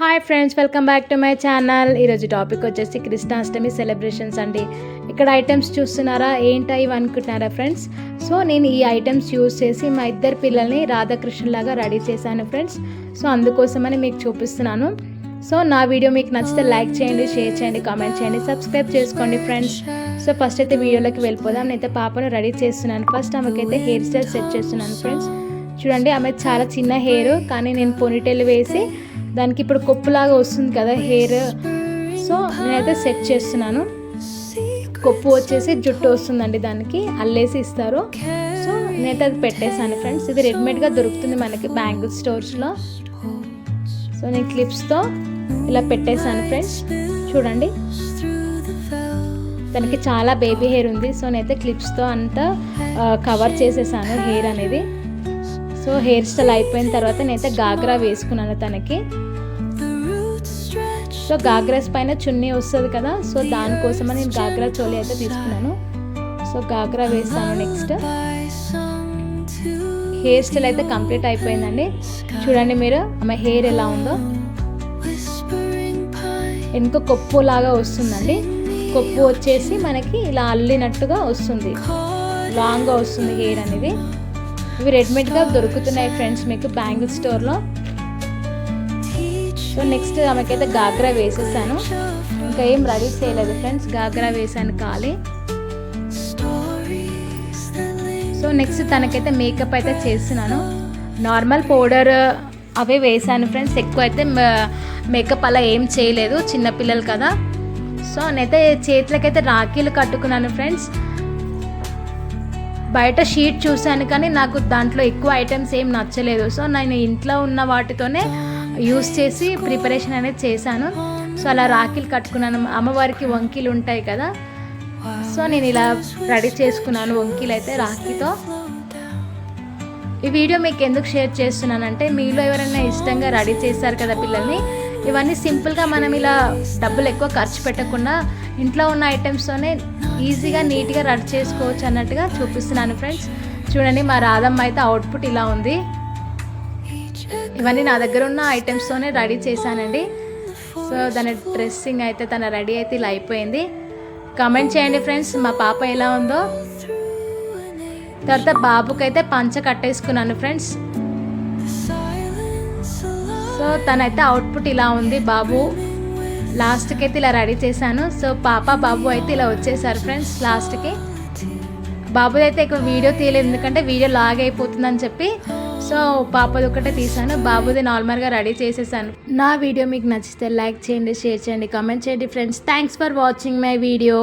Hi friends, welcome back to my channel. ఈరోజు topic వచ్చేసి Krishnashtami celebrations అండి. ఇక్కడ ఐటమ్స్ చూస్తున్నారా, ఏంటా ఇవి అనుకుంటున్నారా ఫ్రెండ్స్? సో నేను ఈ ఐటమ్స్ యూజ్ చేసి మా ఇద్దరు పిల్లల్ని రాధాకృష్ణలాగా రెడీ చేశాను ఫ్రెండ్స్. సో అందుకోసమని మీకు చూపిస్తున్నాను. సో నా వీడియో మీకు నచ్చితే లైక్ చేయండి, షేర్ చేయండి, కామెంట్ చేయండి, సబ్స్క్రైబ్ చేసుకోండి ఫ్రెండ్స్. సో ఫస్ట్ అయితే వీడియోలోకి వెళ్ళిపోదాం. నేనైతే పాపను రెడీ చేస్తున్నాను. ఫస్ట్ ఆమెకైతే హెయిర్ స్టైల్ సెట్ చేస్తున్నాను ఫ్రెండ్స్. చూడండి, ఆమె చాలా చిన్న హెయిర్, కానీ నేను పోనీటైల్ వేసి దానికి ఇప్పుడు కొప్పులాగా వస్తుంది కదా హెయిర్. సో నేనైతే సెట్ చేస్తున్నాను. కొప్పు వచ్చేసి జుట్టు వస్తుందండి, దానికి అల్లేసి ఇస్తారు. సో నేనైతే అది పెట్టేశాను ఫ్రెండ్స్. ఇది రెడీమేడ్గా దొరుకుతుంది మనకి బ్యాంగిల్ స్టోర్స్లో. సో నేను క్లిప్స్తో ఇలా పెట్టేశాను ఫ్రెండ్స్. చూడండి, దానికి చాలా బేబీ హెయిర్ ఉంది. సో నేనైతే క్లిప్స్తో అంతా కవర్ చేసేసాను హెయిర్ అనేది. సో హెయిర్ స్టైల్ అయిపోయిన తర్వాత నేనైతే గాగ్రా వేసుకున్నాను తనకి. సో గాగ్రాస్ పైన చున్నీ వస్తుంది కదా, సో దానికోసమని నేను గాగ్రా చోలి అయితే తీసుకున్నాను. సో గాగ్రా వేసాను. నెక్స్ట్ హెయిర్ స్టైల్ అయితే కంప్లీట్ అయిపోయిందండి. చూడండి మీరు, ఆమె హెయిర్ ఎలా ఉందో. వెనుక కొప్పు లాగా వస్తుందండి. కొప్పు వచ్చేసి మనకి ఇలా అల్లినట్టుగా వస్తుంది, లాంగ్గా వస్తుంది హెయిర్ అనేది. ఇవి రెడీమేడ్గా దొరుకుతున్నాయి ఫ్రెండ్స్ మీకు బ్యాంగిల్ స్టోర్లో. సో నెక్స్ట్ ఆమెకైతే గాగ్రా వేసేసాను. ఇంకా ఏం రెడీ చేయలేదు ఫ్రెండ్స్, గాగ్రా వేసాను ఖాళీ. సో నెక్స్ట్ తనకైతే మేకప్ అయితే చేస్తున్నాను. నార్మల్ పౌడర్ అవే వేసాను ఫ్రెండ్స్. ఎక్కువ అయితే మేకప్ అలా ఏం చేయలేదు, చిన్నపిల్లలు కదా. సో నేనైతే చేతులకైతే రాఖీలు కట్టుకున్నాను ఫ్రెండ్స్. బయట షీట్ చూశాను, కానీ నాకు దాంట్లో ఎక్కువ ఐటమ్స్ ఏం నచ్చలేదు. సో నేను ఇంట్లో ఉన్న వాటితోనే యూస్ చేసి ప్రిపరేషన్ అనేది చేశాను. సో అలా రాఖీలు కట్టుకున్నాను. అమ్మవారికి వంకీలు ఉంటాయి కదా, సో నేను ఇలా రెడీ చేసుకున్నాను వంకీలు అయితే రాఖీతో. ఈ వీడియో మీకు ఎందుకు షేర్ చేస్తున్నానంటే, మీలో ఎవరైనా ఇష్టంగా రెడీ చేస్తారు కదా పిల్లల్ని, ఇవన్నీ సింపుల్గా మనం ఇలా డబ్బులు ఎక్కువ ఖర్చు పెట్టకుండా ఇంట్లో ఉన్న ఐటమ్స్తోనే ఈజీగా నీట్గా రెడీ చేసుకోవచ్చు అన్నట్టుగా చూపిస్తున్నాను ఫ్రెండ్స్. చూడండి, మా రాధమ్మ అయితే అవుట్పుట్ ఇలా ఉంది. ఇవన్నీ నా దగ్గర ఉన్న ఐటమ్స్తోనే రెడీ చేశానండి. సో దాని డ్రెస్సింగ్ అయితే తన రెడీ అయితే ఇలా అయిపోయింది. కామెంట్ చేయండి ఫ్రెండ్స్ మా పాప ఎలా ఉందో. తర్వాత బాబుకైతే పంచ కట్టేసుకున్నాను ఫ్రెండ్స్. సో తనైతే అవుట్పుట్ ఇలా ఉంది. బాబు లాస్ట్కి అయితే ఇలా రెడీ చేశాను. సో పాప బాబు అయితే ఇలా వచ్చేసారు ఫ్రెండ్స్ లాస్ట్కి. బాబుది అయితే ఎక్కువ వీడియో తీయలేదు, ఎందుకంటే వీడియో లాగ్ అయిపోతుందని చెప్పి. సో పాపది ఒకటే తీసాను, బాబుది నార్మల్గా రెడీ చేసేసాను. నా వీడియో మీకు నచ్చితే లైక్ చేయండి, షేర్ చేయండి, కామెంట్ చేయండి friends. Thanks for watching my video.